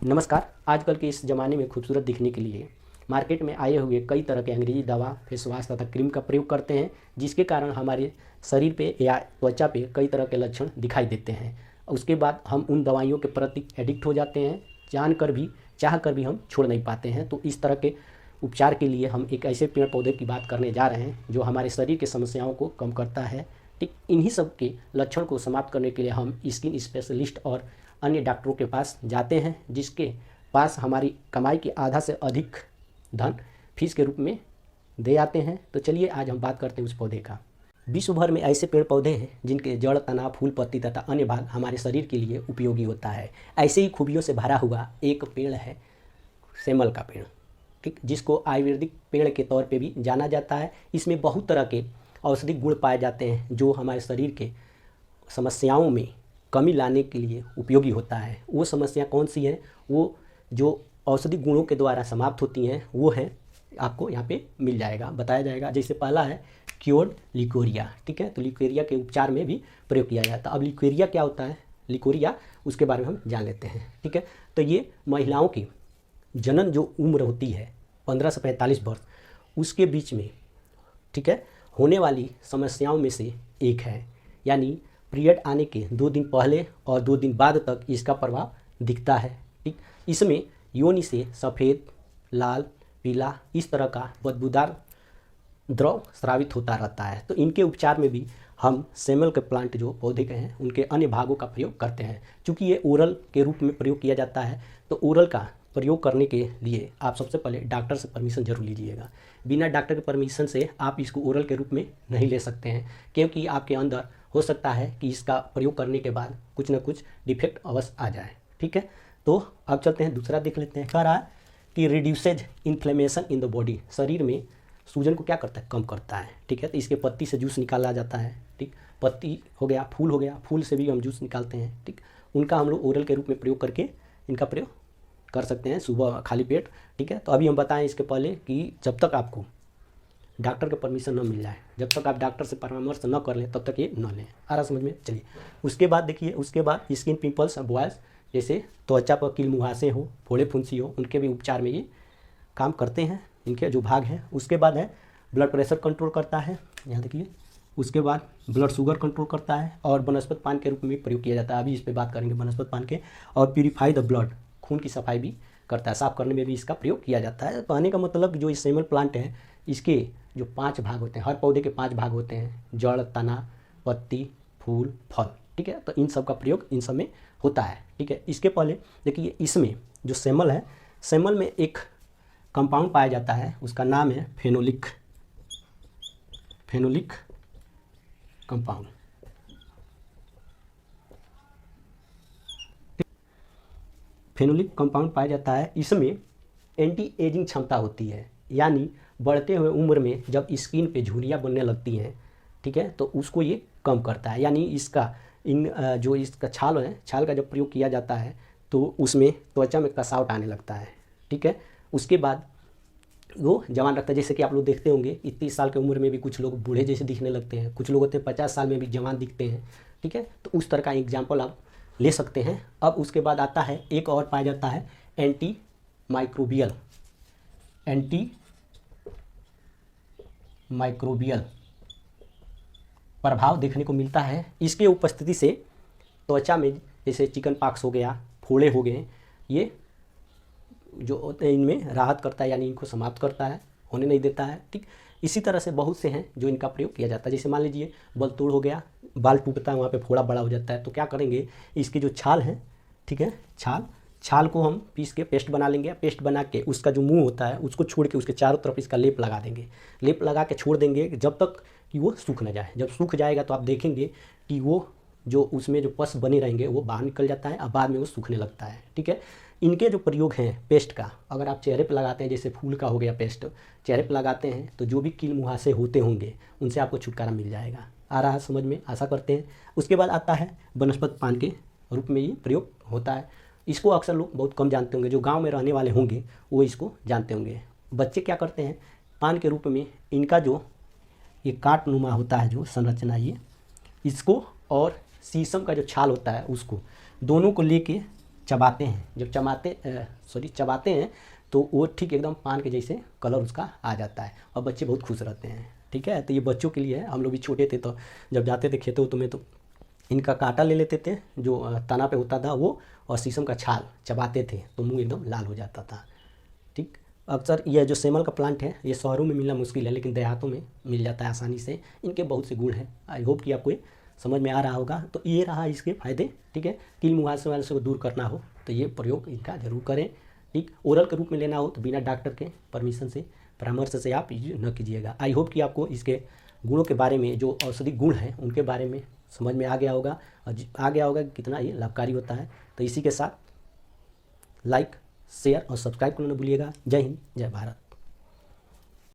नमस्कार। आजकल के इस ज़माने में खूबसूरत दिखने के लिए मार्केट में आए हुए कई तरह के अंग्रेजी दवा, फेस वॉश तथा क्रीम का प्रयोग करते हैं, जिसके कारण हमारे शरीर पे या त्वचा पे कई तरह के लक्षण दिखाई देते हैं। उसके बाद हम उन दवाइयों के प्रति एडिक्ट हो जाते हैं, चाह कर भी हम छोड़ नहीं पाते हैं। तो इस तरह के उपचार के लिए हम एक ऐसे पेड़ पौधे की बात करने जा रहे हैं जो हमारे शरीर की समस्याओं को कम करता है। ठीक इन्हीं सब के लक्षण को समाप्त करने के लिए हम स्किन स्पेशलिस्ट और अन्य डॉक्टरों के पास जाते हैं, जिसके पास हमारी कमाई के आधा से अधिक धन फीस के रूप में दे आते हैं। तो चलिए आज हम बात करते हैं उस पौधे का। विश्व भर में ऐसे पेड़ पौधे हैं जिनके जड़, तना, फूल, पत्ती तथा अन्य भाग हमारे शरीर के लिए उपयोगी होता है। ऐसे ही खूबियों से भरा हुआ एक पेड़ है सेमल का पेड़, ठीक, जिसको आयुर्वेदिक पेड़ के तौर पे भी जाना जाता है। इसमें बहुत तरह के औषधि गुण पाए जाते हैं जो हमारे शरीर के समस्याओं में कमी लाने के लिए उपयोगी होता है। वो समस्या कौन सी है, वो जो औषधि गुणों के द्वारा समाप्त होती हैं, वो है आपको यहाँ पे मिल जाएगा, बताया जाएगा। जैसे पहला है क्योर्ड लिकोरिया, ठीक है। तो लिकोरिया के उपचार में भी प्रयोग किया जाता है। अब लिकोरिया क्या होता है, लिकोरिया, उसके बारे में हम जान लेते हैं, ठीक है। तो ये महिलाओं की जनन जो उम्र होती है 15 से 45 वर्ष, उसके बीच में, ठीक है, होने वाली समस्याओं में से एक है। यानी पीरियड आने के 2 दिन पहले और 2 दिन बाद तक इसका प्रभाव दिखता है, ठीक। इसमें योनि से सफ़ेद, लाल, पीला इस तरह का बदबूदार द्रव स्रावित होता रहता है। तो इनके उपचार में भी हम सेमल के प्लांट जो पौधे के हैं उनके अन्य भागों का प्रयोग करते हैं। चूँकि ये ओरल के रूप में प्रयोग किया जाता है, तो ओरल का प्रयोग करने के लिए आप सबसे पहले डॉक्टर से परमिशन जरूर लीजिएगा। बिना डॉक्टर के परमिशन से आप इसको ओरल के रूप में नहीं ले सकते हैं, क्योंकि आपके अंदर हो सकता है कि इसका प्रयोग करने के बाद कुछ ना कुछ डिफेक्ट अवश्य आ जाए, ठीक है। तो अब चलते हैं, दूसरा देख लेते हैं। कह रहा है कि reduces inflammation in the body, शरीर में सूजन को क्या करता है, कम करता है, ठीक है। तो इसके पत्ती से जूस निकाला जाता है, ठीक। पत्ती हो गया, फूल हो गया, फूल से भी हम जूस निकालते हैं, ठीक। उनका हम लोग ओरल के रूप में प्रयोग करके इनका प्रयोग कर सकते हैं सुबह खाली पेट, ठीक है। तो अभी हम बताएं इसके पहले कि जब तक आपको डॉक्टर का परमिशन न मिल जाए, जब तक आप डॉक्टर से परामर्श न कर लें, तब तक ये न लें। आ रहा समझ में? चलिए उसके बाद देखिए, उसके बाद स्किन पिंपल्स और बॉयल्स, जैसे त्वचा पर कील मुहासे हो, फोड़े फुंसी हो, उनके भी उपचार में ये काम करते हैं, इनके जो भाग हैं। उसके बाद है ब्लड प्रेशर कंट्रोल करता है, यहाँ देखिए। उसके बाद ब्लड शुगर कंट्रोल करता है और वनस्पति पान के रूप में प्रयोग किया जाता है। अभी इस पर बात करेंगे वनस्पति पान के। और प्यूरीफाई द ब्लड, खून की सफाई भी करता है, साफ करने में भी इसका प्रयोग किया जाता है। कहने का मतलब जो इस सेमल प्लांट है, इसके जो 5 भाग होते हैं, हर पौधे के 5 भाग होते हैं, जड़, तना, पत्ती, फूल, फल, ठीक है। तो इन सब का प्रयोग इन सब में होता है, ठीक है। इसके पहले देखिए, इसमें जो सेमल है, सेमल में एक कंपाउंड पाया जाता है, उसका नाम है फेनोलिक कंपाउंड। फेनोलिक कंपाउंड पाया जाता है। इसमें एंटी एजिंग क्षमता होती है, यानी बढ़ते हुए उम्र में जब स्किन पे झुर्रियाँ बनने लगती हैं, ठीक है, तो उसको ये कम करता है। यानी इसका जो इसका छाल है, छाल का जब प्रयोग किया जाता है तो उसमें त्वचा में कसावट आने लगता है, ठीक है। उसके बाद वो जवान रखता है। जैसे कि आप लोग देखते होंगे 30 साल की उम्र में भी कुछ लोग बूढ़े जैसे दिखने लगते हैं, कुछ लोग होते हैं 50 साल में भी जवान दिखते हैं, ठीक है। तो उस तरह का एग्जाम्पल आप ले सकते हैं। अब उसके बाद आता है, एक और पाया जाता है एंटी माइक्रोबियल प्रभाव देखने को मिलता है। इसके उपस्थिति से त्वचा में जैसे चिकन पॉक्स हो गया, फोड़े हो गए, ये जो होते हैं इनमें राहत करता है, यानी इनको समाप्त करता है, होने नहीं देता है, ठीक। इसी तरह से बहुत से हैं जो इनका प्रयोग किया जाता है। जैसे मान लीजिए बल तोड़ हो गया, बाल टूटता है, वहाँ पे फोड़ा बड़ा हो जाता है, तो क्या करेंगे, इसकी जो छाल है, ठीक है, छाल को हम पीस के पेस्ट बना लेंगे। पेस्ट बना के उसका जो मुंह होता है उसको छोड़ के उसके चारों तरफ इसका लेप लगा देंगे। लेप लगा के छोड़ देंगे जब तक कि वो सूख न जाए। जब सूख जाएगा तो आप देखेंगे कि वो जो उसमें जो पस बने रहेंगे वो बाहर निकल जाता है और बाद में वो सूखने लगता है, ठीक है। इनके जो प्रयोग हैं पेस्ट का, अगर आप चेहरे पे लगाते हैं, जैसे फूल का हो गया पेस्ट, चेहरे पे लगाते हैं तो जो भी कील मुहासे होते होंगे उनसे आपको छुटकारा मिल जाएगा। आ रहा है समझ में? आशा करते हैं। उसके बाद आता है वनस्पति पान के रूप में ये प्रयोग होता है। इसको अक्सर लोग बहुत कम जानते होंगे, जो गांव में रहने वाले होंगे वो इसको जानते होंगे। बच्चे क्या करते हैं, पान के रूप में इनका जो ये काट नुमा होता है जो संरचना, ये इसको और शीशम का जो छाल होता है उसको, दोनों को लेके चबाते हैं, जब चबाते हैं तो वो ठीक एकदम पान के जैसे कलर उसका आ जाता है और बच्चे बहुत खुश रहते हैं। ठीक है, तो ये बच्चों के लिए है। हम लोग भी छोटे थे तो जब जाते थे खेतों तो में तो इनका कांटा ले लेते थे जो तना पे होता था वो, और शीशम का छाल चबाते थे तो मुंह एकदम लाल हो जाता था। ठीक, अक्सर यह जो सेमल का प्लांट है ये शहरों में मिलना मुश्किल है, लेकिन देहातों में मिल जाता है आसानी से। इनके बहुत से गुण हैं। आई होप कि आपको ये समझ में आ रहा होगा। तो ये रहा इसके फ़ायदे। ठीक है, कील मुहासे वाले से को दूर करना हो तो ये प्रयोग इनका जरूर करें। ठीक, ओरल के रूप में लेना हो तो बिना डॉक्टर के परमिशन से, परामर्श से आप यूज न कीजिएगा। आई होप कि आपको इसके गुणों के बारे में, जो औषधि गुण हैं उनके बारे में समझ में आ गया होगा, और आ गया होगा कि कितना ये लाभकारी होता है। तो इसी के साथ लाइक, शेयर और सब्सक्राइब करना न भूलिएगा। जय हिंद, जय भारत।